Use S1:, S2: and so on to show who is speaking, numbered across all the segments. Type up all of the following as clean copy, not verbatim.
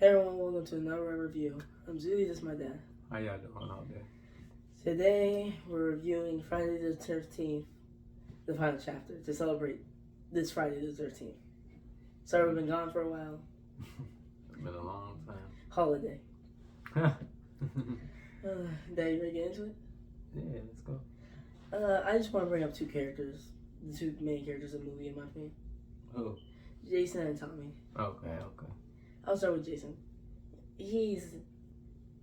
S1: Hey everyone, welcome to another review. I'm Zuli, this is my dad.
S2: How y'all doing out there?
S1: Today we're reviewing Friday the 13th, the final chapter, to celebrate this Friday the 13th. Sorry we've been gone for a while.
S2: It's been a long time.
S1: Holiday. Dad, you ready to get into it?
S2: Yeah, let's go.
S1: I just want to bring up two characters, the two main characters of the movie in my opinion.
S2: Who?
S1: Jason and Tommy.
S2: Okay.
S1: I'll start with Jason. He's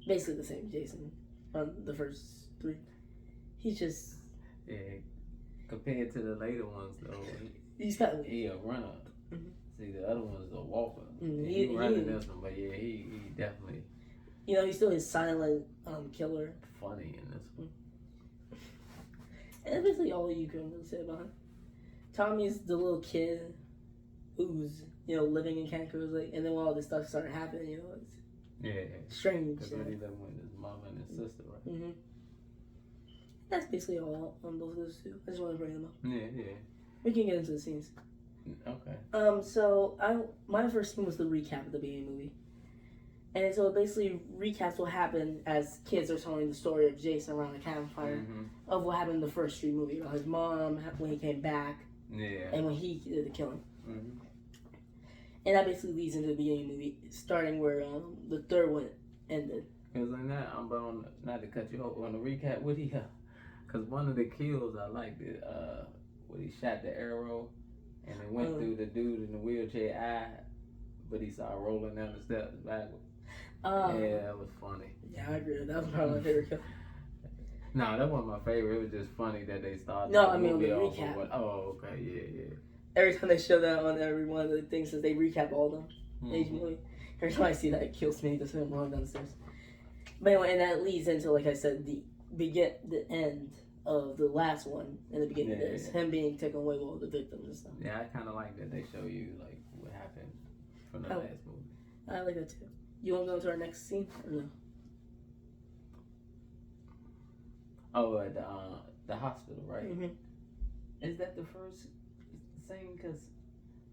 S1: basically the same Jason on the first three. He's just...
S2: Yeah, compared to the later ones though,
S1: He's kind of...
S2: he a runner.
S1: Mm-hmm.
S2: See, the other one's a walker.
S1: Mm-hmm.
S2: He running this one, but yeah, he definitely...
S1: You know, he's still his silent killer.
S2: Funny in this one.
S1: And that's basically all you can really say about him. Tommy's the little kid who's, you know, living in Cancun, like, and then when all this stuff started happening, you know, it's strange.
S2: Because he lived with his mom and his sister, right?
S1: Mm-hmm. That's basically all on both of those two. I just want to bring them up.
S2: Yeah.
S1: We can get into the scenes.
S2: Okay.
S1: So my first scene was the recap of the beginning of the movie. And so it basically recaps what happened as kids are telling the story of Jason around the campfire of what happened in the first Street movie. About his mom, when he came back, and when he did the killing.
S2: Mm-hmm.
S1: And that basically leads into the beginning of the movie, starting where the third one ended.
S2: Because in that, I'm about not to cut you off on the recap, what he, because one of the kills I liked it, when he shot the arrow and it went through the dude in the wheelchair eye, but he saw rolling down the steps backwards. Yeah, that was funny.
S1: Yeah, I agree. That was probably my favorite kill.
S2: No, that wasn't my favorite. It was just funny that they started.
S1: No, I mean the recap.
S2: Oh, okay, yeah.
S1: Every time they show that on every one of the things, that they recap all of them. Each movie. Every time I see that, it kills me. Just him rolling downstairs. But anyway, and that leads into, like I said, the end of the last one and the beginning of this. Him being taken away with all the victims and stuff.
S2: Yeah, I kind of like that they show you like what happened from the last movie.
S1: I like that too. You want to go into our next scene or no?
S2: Oh, at the hospital, right?
S1: Mm-hmm.
S2: Is that the first scene? Because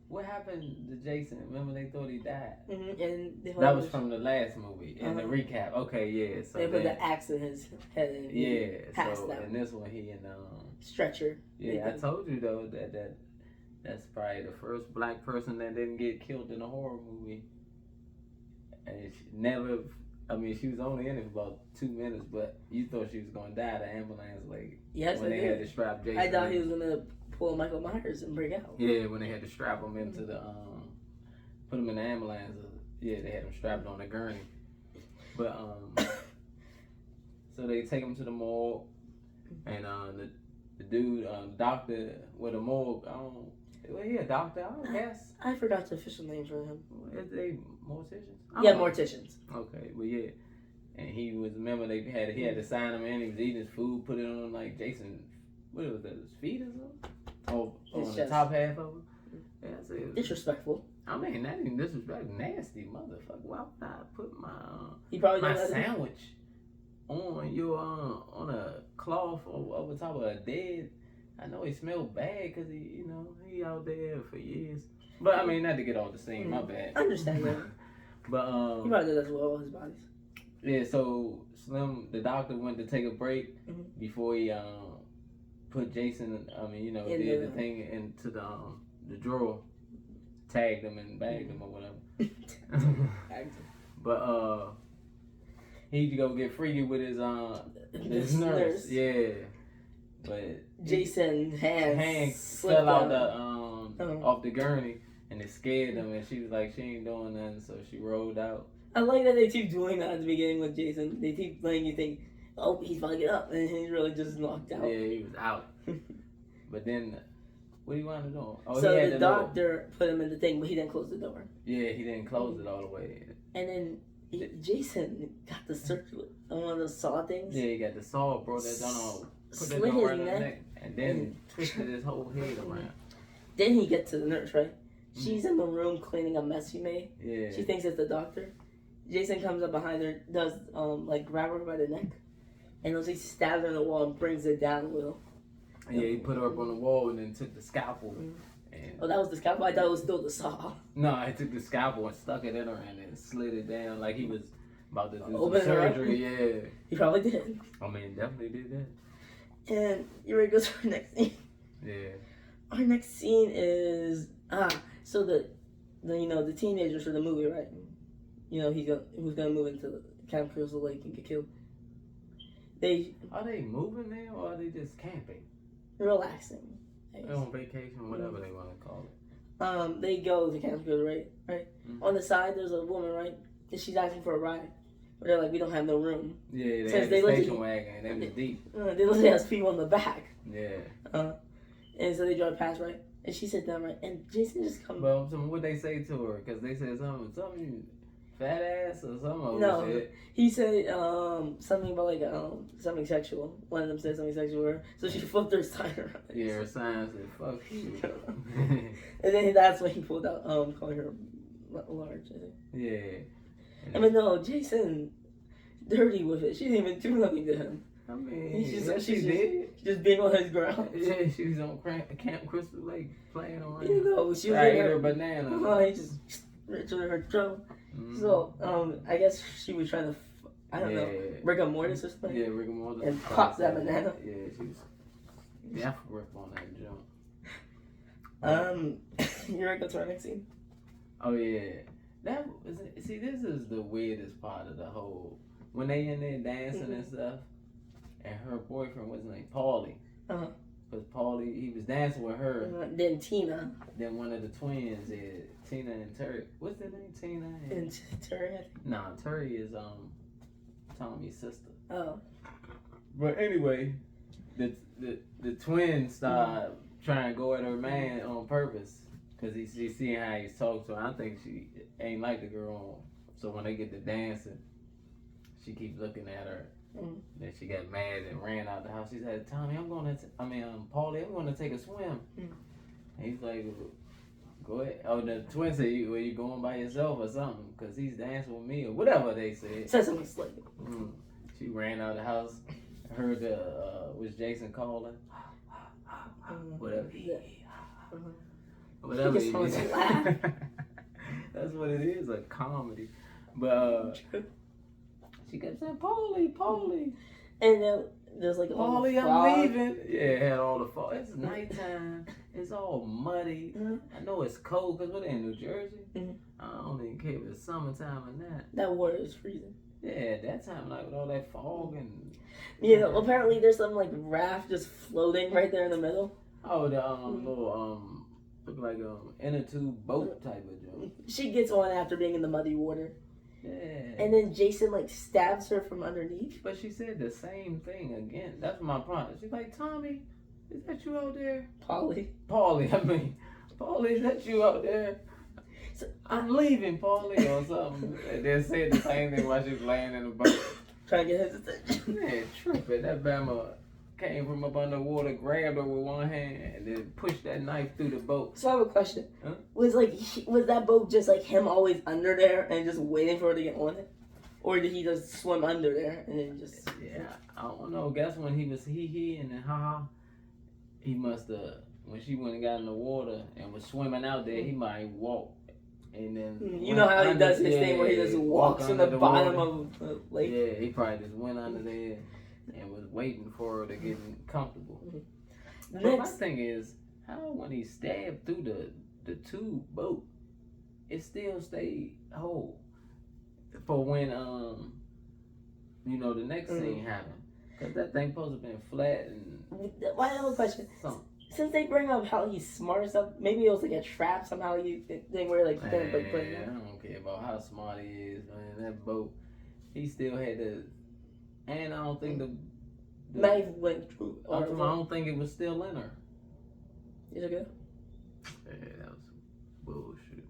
S2: what happened to Jason? Remember they thought he died?
S1: Mm-hmm. And
S2: that was from the last movie. In the recap. Okay, yeah. So
S1: they put the axe in his head and he passed out.
S2: In this one he in
S1: stretcher.
S2: Yeah, I told you though that's probably the first black person that didn't get killed in a horror movie. And she was only in it for about 2 minutes, but you thought she was gonna die. The ambulance, when they had to strap Jason.
S1: I thought he was gonna pull Michael Myers and break out.
S2: Yeah, when they had to strap him into the put him in the ambulance. Yeah, they had him strapped on the gurney. But so they take him to the morgue, and the dude, doctor with a morgue. Well, he a doctor, I guess.
S1: I forgot the official name for him.
S2: Is they morticians?
S1: Yeah, morticians.
S2: Okay, well yeah, and he was. Remember he had to sign him in. He was eating his food, put it on like Jason. What was that? His feet or something? Oh, on the top half of him. Yeah, that's it.
S1: Disrespectful.
S2: I mean, that ain't disrespectful. Nasty motherfucker. Why would I put
S1: my
S2: sandwich on your on a cloth over top of a dead? I know he smelled bad because he out there for years. But I mean, not to get off the scene, my bad.
S1: I understand that.
S2: But
S1: he probably did as well with his bodies.
S2: Yeah, so Slim, the doctor, went to take a break before he put Jason. Did the thing into the drawer, tagged him and bagged him or whatever. But he go get freaky with his nurse. Yeah. But
S1: Jason hands
S2: fell out off the gurney, and it scared him. And she was like, she ain't doing nothing, so she rolled out. I
S1: like that they keep doing that at the beginning with Jason. They keep letting you think, oh, he's about to get up, and he's really just knocked out.
S2: Yeah, he was out. But then, what do you want to do? Oh,
S1: so the doctor put him in the thing, but he didn't close the door.
S2: Yeah, he didn't close it all the way.
S1: And then Jason got the circular on one of those saw things.
S2: Yeah, he got the saw, bro. That done
S1: slit his neck,
S2: and then twisted his whole head around.
S1: Then he gets to the nurse, right? She's in the room cleaning a mess he made.
S2: Yeah.
S1: She thinks it's the doctor. Jason comes up behind her, does grab her by the neck, and he stabs her in the wall and brings it down a little.
S2: Yeah, he put her up on the wall and then took the scalpel And
S1: that was the scalpel. I thought it was still the saw.
S2: No, I took the scalpel and stuck it in her and then slid it down like he was about to do
S1: Open
S2: some surgery. Yeah.
S1: He probably did.
S2: I mean, definitely did that.
S1: And you ready to go to our next scene?
S2: Yeah.
S1: Our next scene is so the teenagers for the movie, right? Who's gonna move into the Camp Crystal Lake and get killed.
S2: Are they moving there or are they just camping?
S1: Relaxing.
S2: They're on vacation, whatever they want to call it.
S1: They go to Camp Crystal, right?
S2: Mm-hmm.
S1: On the side, there's a woman, right? And she's asking for a ride. But they're like, we don't have no room.
S2: Yeah, they had the station wagon and they was deep.
S1: They literally has people in the back.
S2: Yeah.
S1: And so they drive past, right? And she sits down, right? And Jason just comes.
S2: Well, what they say to her? Because they said something fat ass or something.
S1: No,
S2: shit.
S1: He said something about like something sexual. One of them said something sexual to her, so she flipped her sign around.
S2: Yeah, her sign said "fuck you."
S1: And then that's when he pulled out calling her large. I think.
S2: Yeah.
S1: I mean, no, Jason, dirty with it. She didn't even do nothing to him.
S2: I mean,
S1: she's just being on his ground.
S2: Yeah, she was on Camp Crystal Lake playing around.
S1: You know, she was
S2: ate her banana.
S1: He just ripped her throat.
S2: Mm-hmm.
S1: So, I guess she was trying to, I don't know, rigor mortis or something.
S2: Yeah, rigor mortis.
S1: And pops that banana.
S2: Yeah, she was definitely rip on that jump.
S1: You ready to go to our next scene?
S2: Oh yeah, that was it. See, this is the weirdest part of the whole when they in there dancing and stuff, and her boyfriend was named Paulie. Because Paulie, he was dancing with her.
S1: Then Tina.
S2: Then one of the twins is Tina and Terry. What's their name? Tina
S1: and Terry. I think.
S2: Nah, Terry is Tommy's sister.
S1: Oh.
S2: But anyway, the twins start trying to go at her man on purpose because he's seeing how he's talking to her. I think she ain't like the girl. So when they get to dancing, she keeps looking at her. Then she got mad and ran out the house. She said, Tommy, Paulie, I'm going to take a swim. And he's like, go ahead. Oh, the twin said, were you going by yourself or something? Because he's dancing with me or whatever they said.
S1: Said something slick.
S2: She ran out of the house. Heard was Jason calling. Whatever. Whatever.
S1: He just to laugh.
S2: That's what it is, a comedy. But she kept saying, Paulie.
S1: And then there's like
S2: Paulie, I'm leaving. Yeah, had all the fog. It's nighttime. It's all muddy. I know it's cold because we're in New Jersey. I don't even care if it's summertime or not.
S1: That water is freezing.
S2: Yeah, that time, like with all that fog and.
S1: Yeah, apparently there's some like raft just floating right there in the middle.
S2: Oh, the little look like inner tube boat type of joke.
S1: She gets on after being in the muddy water.
S2: Yeah.
S1: And then Jason like stabs her from underneath.
S2: But she said the same thing again. That's my problem. She's like, Tommy, is that you out there?
S1: Paulie,
S2: is that you out there? So, I'm leaving, Paulie, or something. And then said the same thing while she was laying in the boat.
S1: Trying to get his attention.
S2: Man, tripping. That Bama came from up underwater, grabbed her with one hand, and then pushed that knife through the boat.
S1: So I have a question.
S2: Huh?
S1: Was that boat just like him always under there and just waiting for her to get on it? Or did he just swim under there and then just...
S2: Yeah, I don't know. Guess when he was he and then he must have, when she went and got in the water and was swimming out there, he might walk. And then
S1: you know how he does his thing where he just walks in the bottom of the lake?
S2: Yeah, he probably just went under there and was waiting for her to get comfortable. But my thing is, how when he stabbed through the tube boat, it still stayed whole for when the next scene happened, because that thing supposed to have been flat and.
S1: Why? I have a question. Since they bring up how he's smart and stuff, maybe it was like a trap somehow. You think where like
S2: I don't care about how smart he is, man. That boat, he still had to, and I don't think the
S1: knife went through.
S2: I don't think it was still in her.
S1: Is it good?
S2: Yeah, that was bullshit.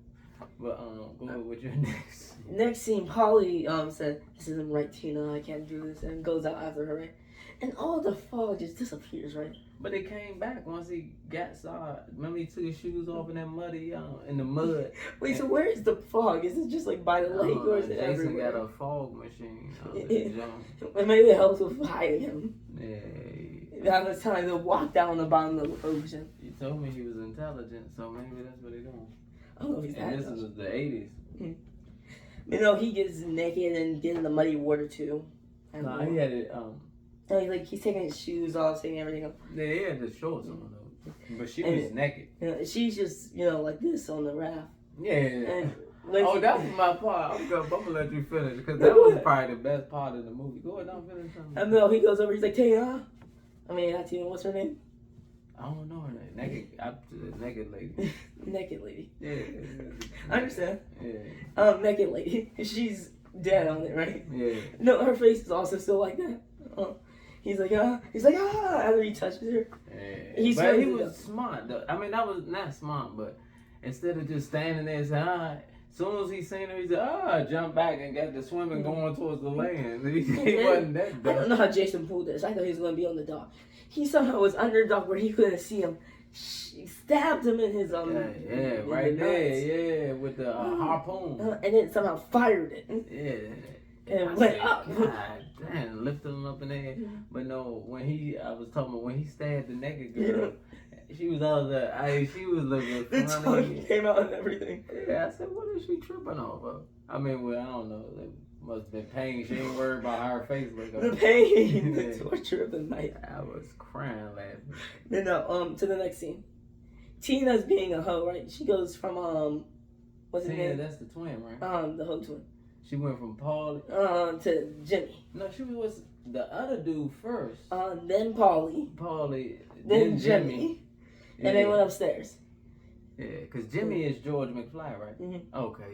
S2: But go ahead with your next.
S1: Next scene, Paulie said, "This isn't right, Tina. I can't do this," and goes out after her, right? And all the fog just disappears, right?
S2: But it came back once he got started. Remember he took his shoes off in that muddy, in the mud.
S1: Wait, so where is the fog? Is it just like by the lake, or is it
S2: Jason
S1: everywhere?
S2: got a fog machine.
S1: Maybe it helps with hiding him.
S2: Yeah.
S1: That was time to walk down the bottom of the ocean.
S2: You told me he was intelligent, so maybe that's what they're doing.
S1: I don't know if he's that.
S2: And this was the 80s.
S1: You know, he gets naked and get in the muddy water too.
S2: Nah, he had it.
S1: He's taking his shoes off, taking everything off.
S2: Yeah, he had the shorts on though, but she was naked.
S1: You know, she's just like this on the raft.
S2: Yeah.
S1: And
S2: that was my part. I'm gonna let you finish because that was probably the best part of the movie. Go ahead, don't finish something.
S1: I know he goes over. He's like, Tina. I mean, not Tina. What's her name?
S2: I don't know her name. Naked lady.
S1: Naked lady.
S2: Yeah.
S1: I understand.
S2: Yeah.
S1: Naked lady. She's dead on it, right?
S2: Yeah.
S1: No, her face is also still like that. He's like, after he touches her.
S2: Yeah. But he was smart, though. I mean, that was not smart, but instead of just standing there and saying, as soon as he seen her, he said, jump back and got the swimming going towards the land. He wasn't that dumb.
S1: I don't know how Jason pulled this. I thought he was going to be on the dock. He somehow was under the dock where he couldn't see him. She stabbed him in his
S2: right there, with the harpoon.
S1: And then somehow fired it.
S2: Yeah.
S1: And went up.
S2: God damn, lifted him up in the air. But no, when he stabbed the naked girl, she was all she was looking
S1: the
S2: funny.
S1: tongue came out and everything.
S2: Yeah, I said, what is she tripping over? I mean, well, I don't know. It must have been pain. She ain't worried about how her face looked.
S1: The pain, the torture of the night.
S2: I was crying laughing.
S1: Then to the next scene. Tina's being a hoe, right? She goes from what's his name?
S2: That's the twin, right?
S1: The hoe twin.
S2: She went from Paulie
S1: to Jimmy.
S2: No, she was the other dude first.
S1: Then Paulie.
S2: Then Jimmy.
S1: And they went upstairs.
S2: Yeah, because Jimmy is George McFly, right?
S1: Mm-hmm.
S2: Okay,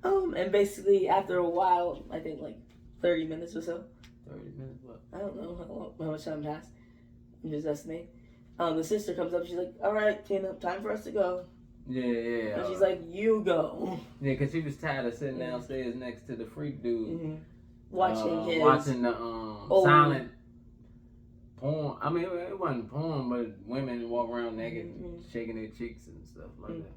S2: yeah.
S1: And basically, after a while, I think like 30 minutes or so.
S2: 30 minutes, what?
S1: I don't know how much time passed. I'm just estimating. The sister comes up. She's like, all right, Tina, time for us to go.
S2: Yeah.
S1: And she's like, you go.
S2: Yeah, because she was tired of sitting downstairs next to the freak dude.
S1: Mm-hmm. Watching
S2: the silent porn. I mean, it wasn't porn, but women walk around naked, shaking their cheeks and stuff like that.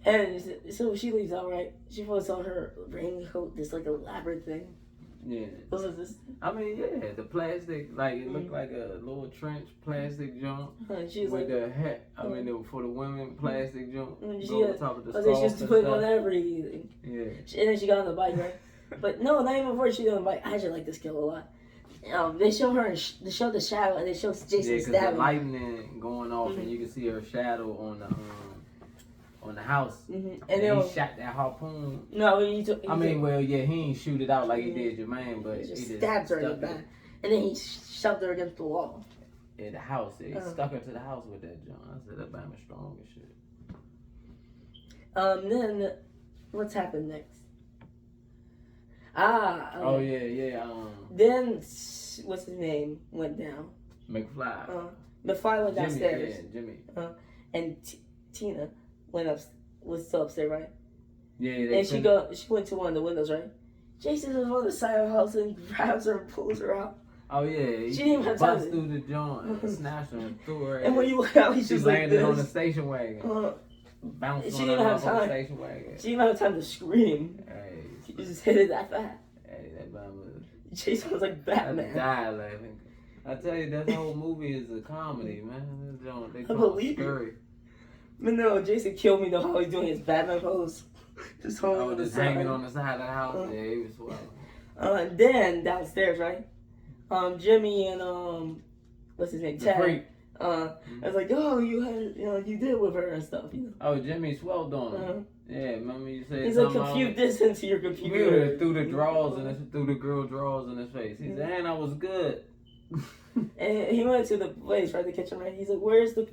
S1: And so she leaves out, right? She puts on her raincoat, this like elaborate thing.
S2: Yeah.
S1: What was this?
S2: I mean, yeah, the plastic, like it looked like a little trench plastic jump
S1: she's
S2: with
S1: like,
S2: the hat. I mean, for the women, plastic jump.
S1: She
S2: go on top of the
S1: she used to put on everything.
S2: Yeah.
S1: And then she got on the bike, right? But no, not even before she got on the bike. I actually like this kill a lot. They show her, they show the shadow, and they show Jason stabbing.
S2: Yeah, the lightning going off, and you can see her shadow on the house.
S1: And
S2: then he shot that harpoon.
S1: No,
S2: he ain't shoot it out like he did Jermaine, but
S1: he just stabbed her in the back. And then he shoved her against the wall.
S2: In the house. He stuck her to the house with that joint. I said, that Bama strong as shit.
S1: Then, what's happened next? Then, what's his name? Went down.
S2: McFly.
S1: McFly went downstairs.
S2: Jimmy.
S1: And Tina was still upstairs, right?
S2: Yeah.
S1: And she went to one of the windows, right? Jason was on the side of the house and grabs her and pulls her out.
S2: Oh yeah,
S1: she didn't even have time.
S2: Bust through the joint, snatched her and threw her.
S1: And when you look out,
S2: she landed on the station wagon.
S1: Bounced on the station wagon. She didn't have time to scream.
S2: Hey,
S1: she just hit it that fast.
S2: Hey, that Bama.
S1: Jason was like Batman.
S2: I died laughing. I tell you, that whole movie is a comedy, man. They
S1: believe
S2: scary.
S1: But no, Jason killed me though. How he's doing his Batman pose, just
S2: hanging on the side of the house. Yeah, he was swell.
S1: And then downstairs, right? Jimmy and what's his name? Ted. I was like, oh, you did with her and stuff, you know.
S2: Oh, Jimmy swelled on him. Yeah, remember you said
S1: he's like, compute this into your computer.
S2: Threw the girl drawers in his face. He said, and I was good.
S1: And he went to the place, right, the kitchen, right? He's like, where's the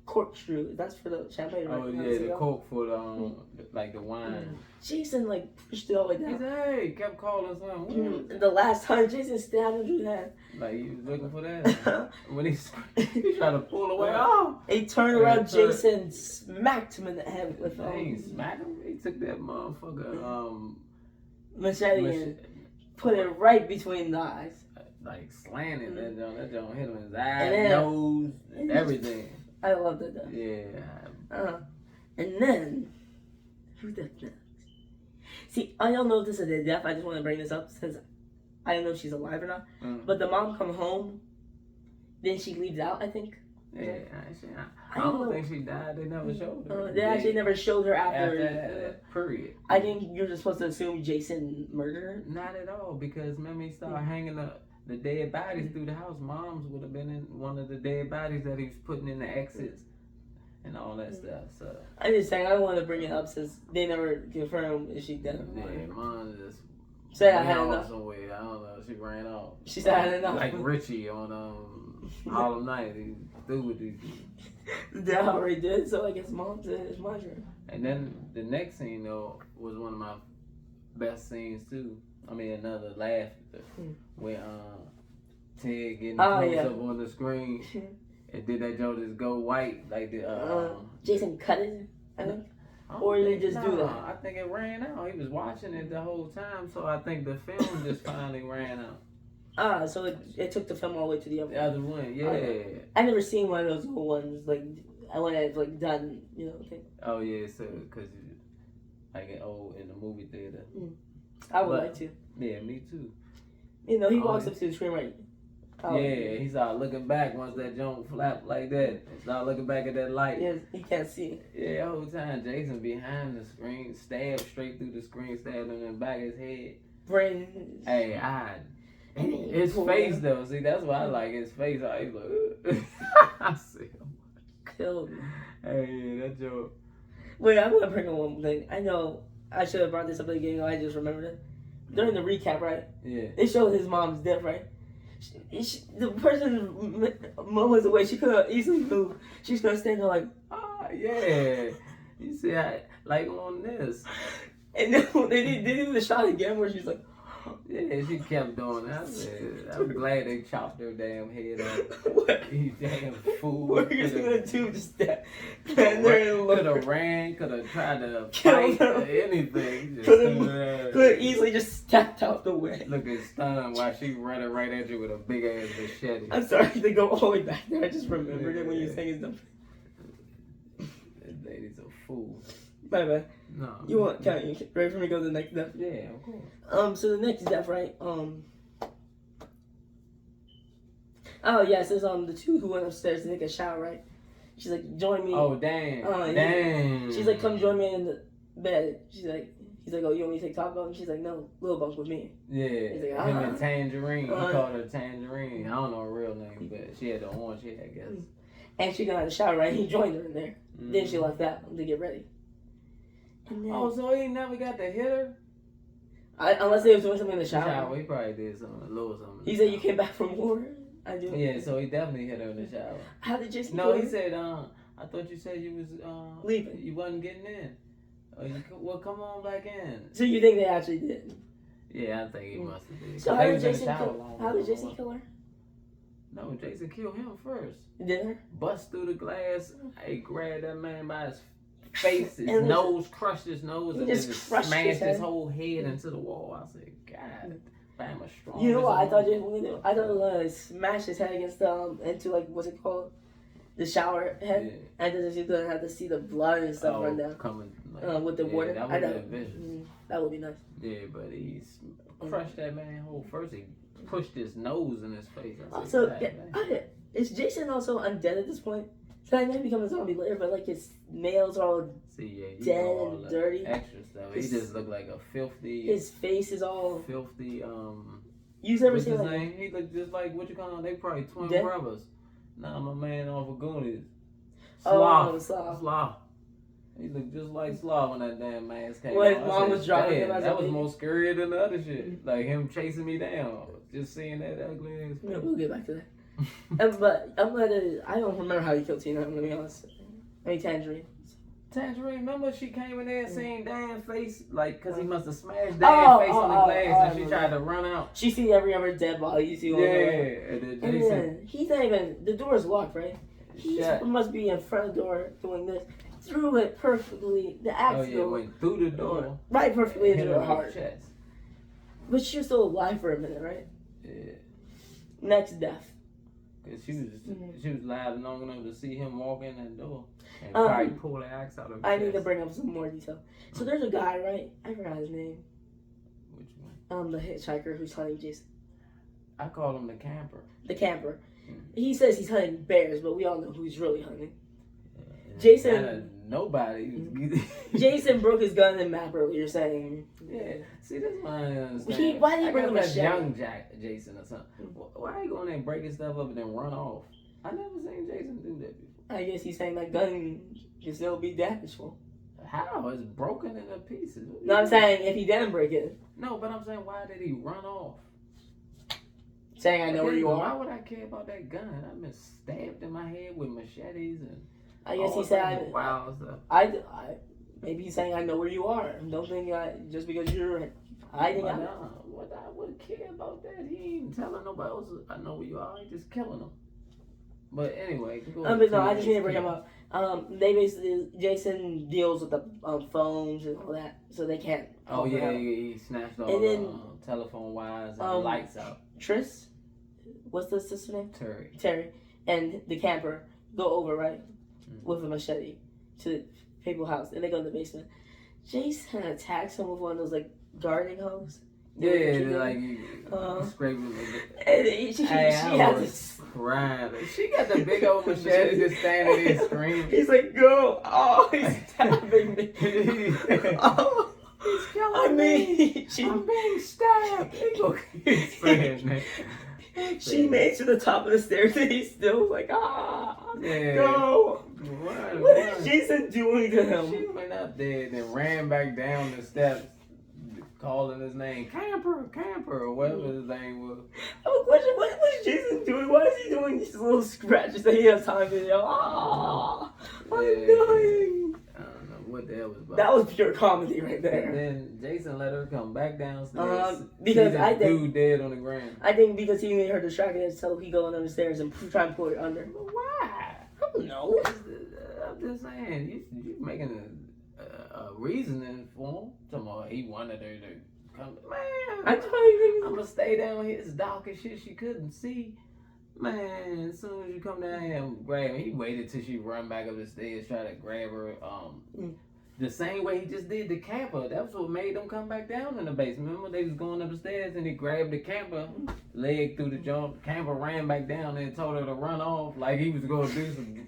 S1: corkscrew? That's for the champagne, right?
S2: Oh yeah, the cork for the like the wine.
S1: Jason like pushed it all the way down.
S2: He said, hey, kept calling something.
S1: The last time Jason stabbed him through the head.
S2: Like he was looking for that. When he tried to pull away,
S1: he turned around. Jason smacked him in the head with
S2: he smacked him. He took that motherfucker
S1: machete and put it right between the eyes.
S2: Like slanted that joint hit him in his eyes, nose, everything.
S1: I loved it though.
S2: Yeah.
S1: And then who's that next? See, I don't know if this is a death. I just want to bring this up since I don't know if she's alive or not. But the mom come home, then she leaves out, I think.
S2: Yeah, I don't think she died. They never showed her.
S1: They actually never showed her after
S2: that period.
S1: I think you're just supposed to assume Jason murdered her.
S2: Not at all, because remember he started hanging up the dead bodies through the house. Mom's would have been in one of the dead bodies that he was putting in the exits and all that stuff. So
S1: I'm just saying, I don't want to bring it up since they never confirmed if she dead.
S2: Yeah, Mom just
S1: said I had enough.
S2: Somewhere. I don't know. She ran off.
S1: She said I had enough.
S2: Like Richie on Harlem Night. He threw with these.
S1: They already did, so I guess Mom said it's my turn.
S2: And then the next scene though was one of my best scenes too. I mean, another laugh when Ted getting close up on the screen and did that joke just go white like the
S1: Jason cut it, I think. Or did he just do that?
S2: I think it ran out. He was watching it the whole time, so I think the film just finally ran out.
S1: So it took the film all the way to the
S2: other one. Yeah.
S1: I never seen one of those little ones like when it's like done, you know. Thing.
S2: Oh yeah, so because I get old in the movie theater.
S1: I would like to.
S2: Yeah, me too.
S1: You know, he walks up to the screen right.
S2: Yeah, he started looking back once that jump flapped like that. He started looking back at that light.
S1: Yeah, he can't see it.
S2: Yeah, the whole time Jason behind the screen, stabbed straight through the screen, stabbed him in the back of his head.
S1: Brain.
S2: Hey, his face though. See, that's why I like his face. I was like, I see him.
S1: Killed me.
S2: Hey, yeah, that joke.
S1: Wait, I'm gonna bring up one thing. I know I should have brought this up at the beginning. I just remembered it. During the recap, right?
S2: Yeah.
S1: They showed his mom's death, right? The person moments away, she could have easily moved. She's gonna stand there like,
S2: yeah. You see, like on this.
S1: And then they did the shot again where she's like,
S2: yeah, she kept doing that. I'm glad they chopped her damn head off.
S1: What?
S2: You damn fool.
S1: What are you gonna do? Just stand there and look.
S2: Could have ran, could have tried to fight or anything.
S1: Could have easily just stepped out the way.
S2: Look at stunned while she running right at you with a big ass machete.
S1: I'm sorry to go all the way back there. I just remembered it when you saying his number.
S2: That lady's a fool.
S1: Bye.
S2: No.
S1: You want? Can you ready for me to go to the next death?
S2: Yeah, of course.
S1: So the next death, right? Oh yes, it's the two who went upstairs to take a shower, right? She's like, join me.
S2: Oh damn. Damn.
S1: She's like, come join me in the bed. He's like, oh, you want me to take top bunk? And she's like, no, little bunk with me.
S2: Yeah.
S1: He's like,
S2: him and Tangerine. He called her Tangerine. I don't know her real name, but she had the orange hair, I guess.
S1: And she got out of the shower, right? He joined her in there. Then she left out to get ready. And then,
S2: so he never got to hit her?
S1: Unless they was doing something in the shower.
S2: He probably did something, a little something.
S1: He said you came back from war? I do.
S2: Yeah, so he definitely hit her in the shower.
S1: How did Jason
S2: No, he said, I thought you said you was
S1: leaving.
S2: You wasn't getting in. Well, come on back in.
S1: So you think they actually did?
S2: Yeah, I think he must have did.
S1: So how did Jason kill her?
S2: No, Jason killed him first.
S1: Did her?
S2: Bust through the glass. He grabbed that man by his face, his nose, crushed his nose, and then smashed his whole head into the wall. I said, God, I'm a strong.
S1: You know what I thought Jason was gonna do? I thought he was gonna smash his head against into like what's it called? The shower head, and then he's gonna have to see the blood and stuff run down.
S2: Coming
S1: with the water.
S2: That would be vicious.
S1: That would be nice.
S2: Yeah, but he crushed that man whole first. He pushed his nose in his face.
S1: Is Jason also undead at this point? So I may become a zombie later, but like his nails are all dead and dirty.
S2: Extra stuff. He just looked like a filthy.
S1: His face is all
S2: filthy.
S1: You've ever seen
S2: his name? He looked just like what you call him? They probably twin brothers. Nah, my man off of Goonies. Sloth. He looked just like Sloth when that damn mask came
S1: out. His mom was dropping him as
S2: that was more scary than the other shit. Like him chasing me down. Just seeing that ugly ass.
S1: Yeah, we'll get back to that. But I'm glad that I don't remember how he killed Tina. I'm gonna be honest. I mean Tangerine.
S2: Remember she came in there and seen Dan's face, like, cause he must have smashed Dan's face on the glass, and she tried to run out.
S1: She see every other dead body. You see all
S2: and
S1: then he's not even. The door is locked, right? He must be in front of the door doing this. Threw it perfectly. The axe
S2: went through the door.
S1: Right, perfectly into her heart.
S2: Chest.
S1: But she was still alive for a minute, right?
S2: Yeah.
S1: Next death.
S2: Cause she was alive long enough to see him walk in that door and probably pull the axe out of her
S1: chest. Need to bring up some more detail. So there's a guy, right? I forgot his name.
S2: Which one?
S1: The hitchhiker who's hunting Jason.
S2: I call him the camper.
S1: The camper. He says he's hunting bears, but we all know who's really hunting. Jason.
S2: Nobody.
S1: Jason broke his gun in map earlier, saying.
S2: Yeah. See, that's why I understand.
S1: Why did he bring a machete?
S2: Young Jason or something. Why are you going there and breaking stuff up and then run off? I never seen Jason do that before.
S1: I guess he's saying that gun can still be damageful.
S2: How? It's broken into pieces.
S1: No, I'm saying if he didn't break it.
S2: No, but I'm saying why did he run off?
S1: Saying I know where you are.
S2: Why would I care about that gun? I've been stabbed in my head with machetes and.
S1: I guess he said.
S2: Wow stuff.
S1: Maybe he's saying I know where you are. Don't think just because you're hiding.
S2: What I would care about that? He ain't telling nobody else. I know where you are. He just killing them. But anyway,
S1: but no, I just need to bring him up. They basically Jason deals with the phones and all that, so they can't.
S2: Oh yeah, he snatched all the telephone wires and lights out.
S1: Tris, what's the sister name?
S2: Terry,
S1: and the camper go over right with a machete to the people's house, and they go in the basement. Jason attacks him with one of those like gardening hoses.
S2: Yeah, like scraping.
S1: And she has
S2: crying. She got the big old machete just standing there screaming.
S1: He's like, go! Oh, he's stabbing me. Oh,
S2: he's killing me. I'm being stabbed.
S1: She made it to the top of the stairs and he's still like, go! What is Jason doing to him?
S2: She went up there and then ran back down the steps, calling his name, Camper, or whatever his name was.
S1: I have a question. What was Jason doing? Why is he doing these little scratches that he has time to yell, I'm dying?
S2: I don't know what the hell was about.
S1: That was pure comedy right there.
S2: And then Jason let her come back downstairs.
S1: Because I think
S2: dude dead on the ground.
S1: I think because he made her distracted, so he go down the stairs and try and pull her under.
S2: But why?
S1: I don't know.
S2: I'm just saying, you making a reasoning for him. Talking about he wanted her to come. Man, I'm gonna stay down here. It's dark and shit. She couldn't see. Man, as soon as you come down here and grab her, he waited till she run back up the stairs, try to grab her. The same way he just did the camper. That's what made them come back down in the basement. Remember, they was going up the stairs and he grabbed the camper, leg through the jump. The camper ran back down and told her to run off like he was going to do some.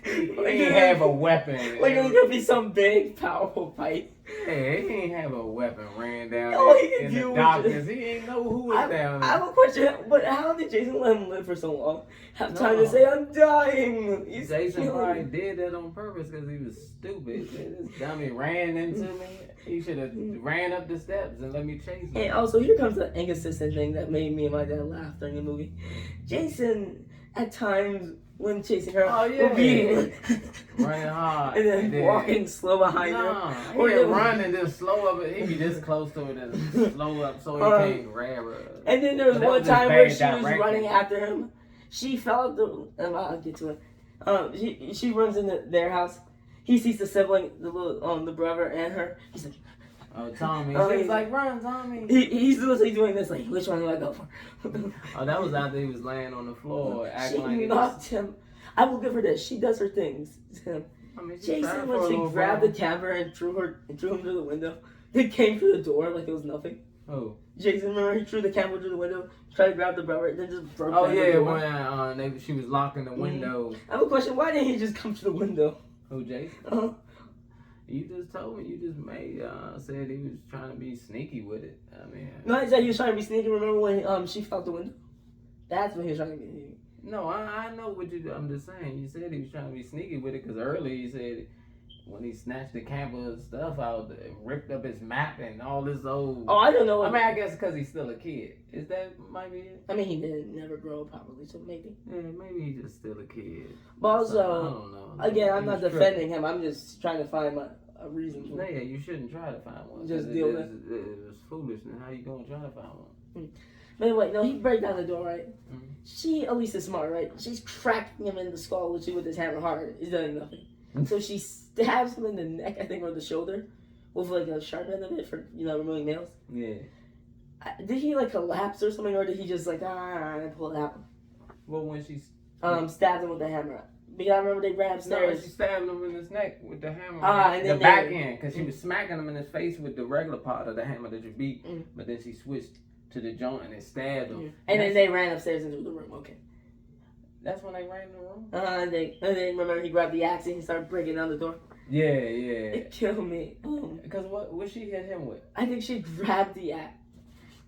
S2: He ain't have a weapon.
S1: Like it was going to be some big, powerful fight.
S2: Hey, he ain't have a weapon. Ran down
S1: in
S2: the darkness. He ain't know who was down there.
S1: I have a question, but how did Jason let him live for so long? Have time to say, I'm dying.
S2: Jason probably did that on purpose because he was stupid. This dummy ran into me. He should have ran up the steps and let me chase him.
S1: And also, here comes the inconsistent thing that made me and my dad laugh during the movie. Jason, at times, when chasing her, would be
S2: running hard
S1: and then walking slow behind her.
S2: Or he'd run and then slow up. He'd be this close to her and slow up so he can't grab her.
S1: And then there was one time where she was running after him. She fell out the. I'll get to it. She runs into their house. He sees the sibling, the little the brother and her. He's like,
S2: oh, Tommy. He's like, run, Tommy.
S1: He's literally doing this, like, which one do I go for?
S2: Oh, that was after he was laying on the floor, acting like
S1: he knocked him. I will give her this. She does her things to him.
S2: I mean,
S1: Jason, when she grabbed the camera and threw him through the window, they came through the door like it was nothing.
S2: Oh.
S1: Jason, remember he threw the camera through the window, tried to grab the brother, then just broke
S2: down the door. When she was locking the window.
S1: I have a question. Why didn't he just come to the window?
S2: Who, Jason? You just told me. You just said he was trying to be sneaky with it. I mean.
S1: No, I said he was trying to be sneaky. Remember when she fell out the window? That's when he was trying to be sneaky.
S2: No, I know what you. I'm just saying. You said he was trying to be sneaky with it because earlier you said when he snatched the camper stuff out, ripped up his map and all this old.
S1: Oh, I don't know.
S2: I mean, I guess because he's still a kid. Is that might be it?
S1: I mean, he didn't never grow up properly, so maybe.
S2: Yeah, maybe he's just still a kid.
S1: But also,
S2: I don't know.
S1: Again, I'm not defending him. I'm just trying to find a reason for it.
S2: Yeah, you shouldn't try to find one.
S1: Just deal with it.
S2: It was foolishness. How you gonna try to find one?
S1: But anyway, no, he break down the door, right?
S2: Mm-hmm.
S1: She, at least, is smart, right? She's cracking him in the skull with his hammer hard. He's doing nothing. So she stabs him in the neck, I think, or the shoulder, with like a sharp end of it for removing nails.
S2: Yeah.
S1: Did he like collapse or something, or did he just like and pull it out?
S2: Well, when she
S1: stabbed him with the hammer. Because I remember they ran upstairs.
S2: No, she stabbed him in his neck with the hammer.
S1: And then
S2: the back end, because she was smacking him in his face with the regular part of the hammer that you beat. But then she switched to the joint and it stabbed him.
S1: And then they ran upstairs into the room. Okay.
S2: That's when they ran in the room.
S1: And then remember he grabbed the axe and he started breaking down the door.
S2: Yeah.
S1: It killed me.
S2: Because what she hit him with?
S1: I think she grabbed the axe.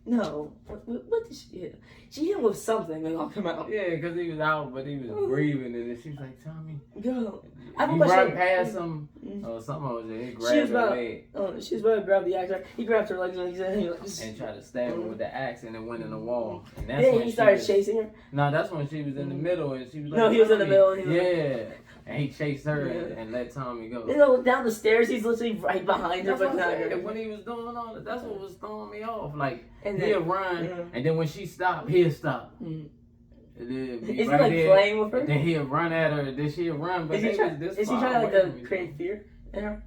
S1: No. What did she hit? She hit him with something and knocked him out.
S2: Yeah, because he was out, but he was breathing, and then she was like, Tommy,
S1: Go.
S2: you run past him, or something was there. He grabbed her leg.
S1: She was about to grab the axe. He grabbed her legs
S2: and tried to stab her with the axe, and it went in the wall. And that's
S1: then
S2: when
S1: he started chasing her.
S2: No, that's when she was in the middle, and she was like,
S1: no, he was in the middle.
S2: And he chased her and let Tommy go.
S1: You know, down the stairs, he's literally right behind her. But
S2: when he was doing all that, that's what was throwing me off. Like,
S1: and
S2: he'll run, and then when she stopped, he'll stop.
S1: Is he like playing with her?
S2: Then he'll run at her, then she'll run. But is
S1: he trying to create fear in her?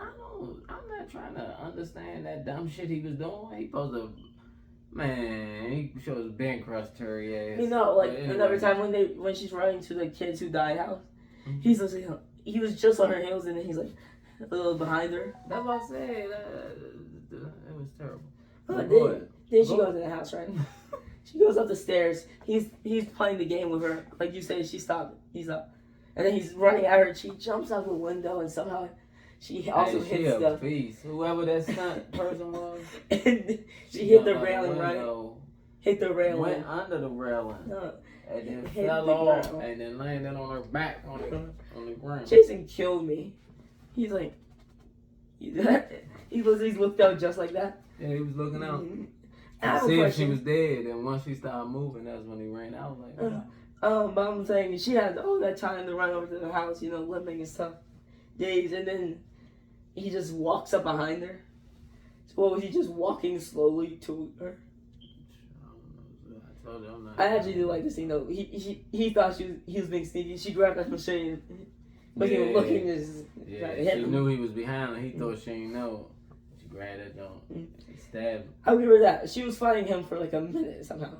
S2: I'm not trying to understand that dumb shit he was doing. He supposed to... Man, he shows Ben crushed her ass.
S1: You know, like another time when she's running to the kids who died house, he's listening. He was just on her heels, and then he's like a little behind her.
S2: That's what I said. It was terrible.
S1: Then she goes in the house, right? She goes up the stairs. He's playing the game with her, like you said. She stopped. He's up, and then he's running at her. She jumps out the window, and somehow she also hits the
S2: beast. Whoever that stunt person was.
S1: And she hit the railing, right? Hit the railing.
S2: Went under the railing. And then fell off and then landed on her back on the ground.
S1: Jason killed me. He's like, he's looked out just like that.
S2: Yeah, he was looking out. To see if she was dead. And once she started moving, that's when he ran out. Like,
S1: but I'm saying she had all that time to run over to the house, you know, limping and stuff. Days, and then he just walks up behind her. So what was he just walking slowly to her? I actually do like the scene though. He thought he was being sneaky. She grabbed that machine, but he was looking
S2: she knew he was behind her. He thought she didn't know. She grabbed that joint. She stabbed him.
S1: I remember that. She was fighting him for like a minute somehow.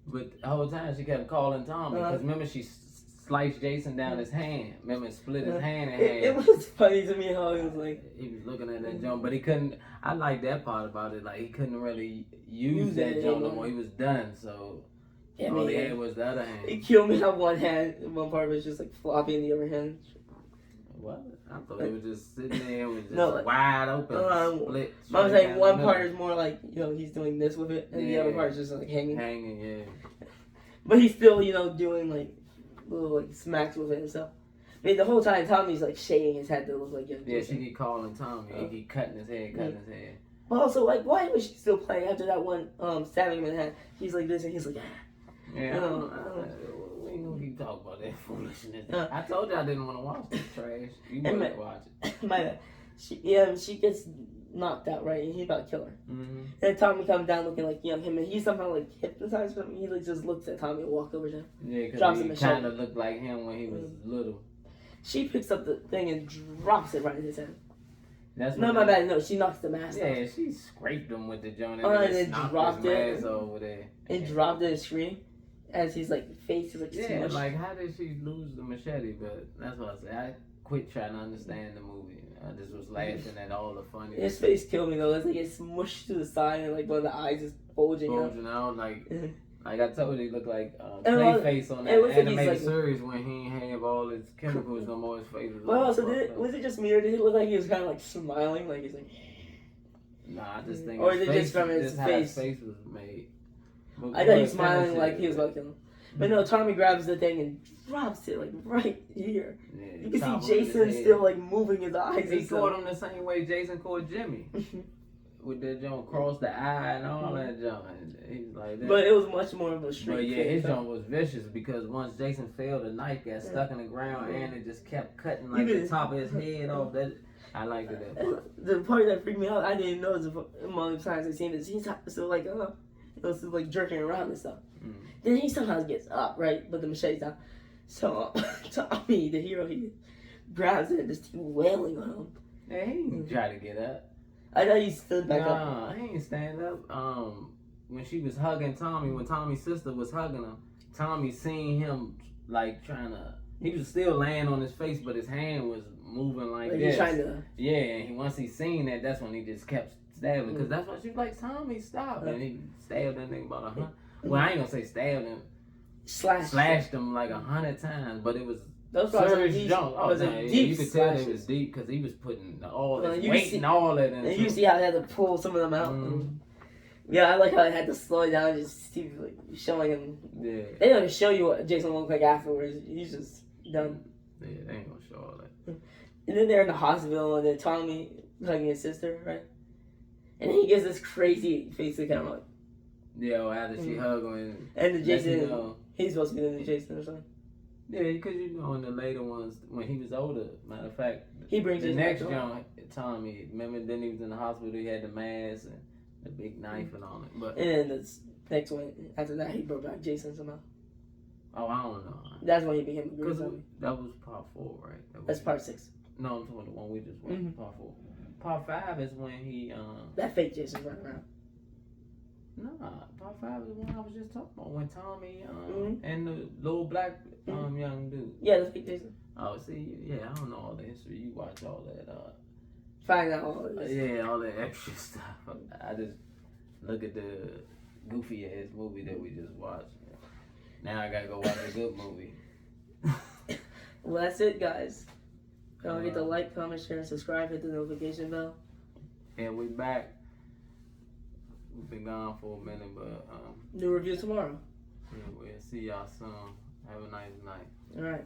S2: But the whole time she kept calling Tommy because remember she sliced Jason down his hand. Remember, split his hand in half.
S1: It was funny to me how he was like...
S2: He was looking at that jump, but he couldn't... I like that part about it. Like, he couldn't really use that jump no more. He was done, so... all he had was the other hand.
S1: It killed me how one hand, one part was just like floppy in the other hand.
S2: What? I thought it was just sitting there with just wide open, split.
S1: I was like, one part is more like, you know, he's doing this with it, and the other part is just like hanging.
S2: Hanging, yeah.
S1: But he's still, you know, doing like... little like smacks with it and stuff. I mean, the whole time Tommy's like shaking his head to look like
S2: she keep calling Tommy. He keep cutting his head,
S1: But also, like, why was she still playing after that one stabbing him in the head? He's like this and he's like,
S2: yeah. We ain't gonna keep talking about that foolishness. I told you I didn't want to watch this trash. You better watch it.
S1: My bad. She gets knocked out, right? And he's about to kill her. And Tommy comes down looking like him, and he somehow like hypnotized him. He like just looks at Tommy and walks over to him.
S2: Yeah, because he kind of looked like him when he was little.
S1: She picks up the thing and drops it right in his head.
S2: My
S1: bad. No, she knocks the mask off.
S2: Yeah, she scraped him with the joint
S1: and then dropped it
S2: over there.
S1: And dropped it and screamed as his like face is like smushed.
S2: Like how did she lose the machete? But that's what I say. I quit trying to understand the movie. I just was laughing at all the funny.
S1: His face killed me though. It's like it's smushed to the side and like one of the eyes is bulging
S2: out. Like I told you, he looked like Clayface on that animated series when he ain't have all his chemicals no more. His face was.
S1: Well, so was it just me or did it look like he was kind of like smiling, like he's like?
S2: Nah, I just think.
S1: Or is it just from his face?
S2: His face was made.
S1: I thought he was smiling like he was about to kill him. But no, Tommy grabs the thing and drops it like right here. Yeah, you can see Jason still like moving his eyes.
S2: He caught him the same way Jason caught Jimmy. With that jump across the eye and all that jump. He's like that.
S1: But it was much more of a straight.
S2: But yeah, his jump was vicious because once Jason fell, the knife got stuck in the ground and it just kept cutting like the top of his head off. That I liked it.
S1: The part that freaked me out, I didn't know among the times I seen this. He's still like, it was still like jerking around and stuff. Then he somehow gets up, right? But the machete's out. So Tommy, the hero, he grabs it and just keeps wailing on him.
S2: Yeah, he didn't try to get up.
S1: I thought he stood back up.
S2: Nah, he ain't stand up. When she was hugging Tommy, when Tommy's sister was hugging him, Tommy seen him like trying to. He was still laying on his face, but his hand was moving like this.
S1: He's trying to.
S2: Yeah, and once he seen that, that's when he just kept stabbing. Because that's why she was like, Tommy, stop. And he stabbed that nigga about 100. Well, I ain't gonna say stabbed him. slashed him like 100 times, but it was
S1: those
S2: serious jump.
S1: Oh,
S2: you could tell it was deep because he was putting all his weight and all that in.
S1: And you see how they had to pull some of them out. Yeah, I like how they had to slow it down and just see, like, showing him. Yeah. They don't even show you what Jason looked like afterwards. He's just done.
S2: Yeah, they ain't gonna show all that.
S1: And then they're in the hospital and then Tommy hugging his sister, right? And then he gives this crazy face to the camera.
S2: Yeah, well, after she hugged him.
S1: And the Jason, he's supposed to be the new Jason or something.
S2: Yeah, because you know in the later ones, when he was older, matter of fact,
S1: he brings
S2: the next young Tommy, remember then he was in the hospital, he had the mask and the big knife and all it. But,
S1: and then the next one, after that, he brought back Jason somehow.
S2: Oh, I don't know.
S1: That's when he became a good zombie.
S2: That was part 4, right?
S1: That's part 6.
S2: No, I'm talking the one we just watched, part 4. Part 5 is when he,
S1: that fake Jason's running around.
S2: Nah, part 5 is the one I was just talking about. When Tommy, and the little black, young dude.
S1: Yeah, the fake Jason.
S2: Oh, see, yeah, I don't know all the history. You watch all that,
S1: find out all this.
S2: Yeah, all that extra stuff. I just look at the goofy ass movie that we just watched. Now I gotta go watch a good movie.
S1: Well, that's it, guys. Don't forget to like, comment, share, and subscribe. Hit the notification bell.
S2: And we back. We've been gone for a minute, but
S1: new review tomorrow.
S2: Yeah, we'll see y'all soon. Have a nice night.
S1: All right.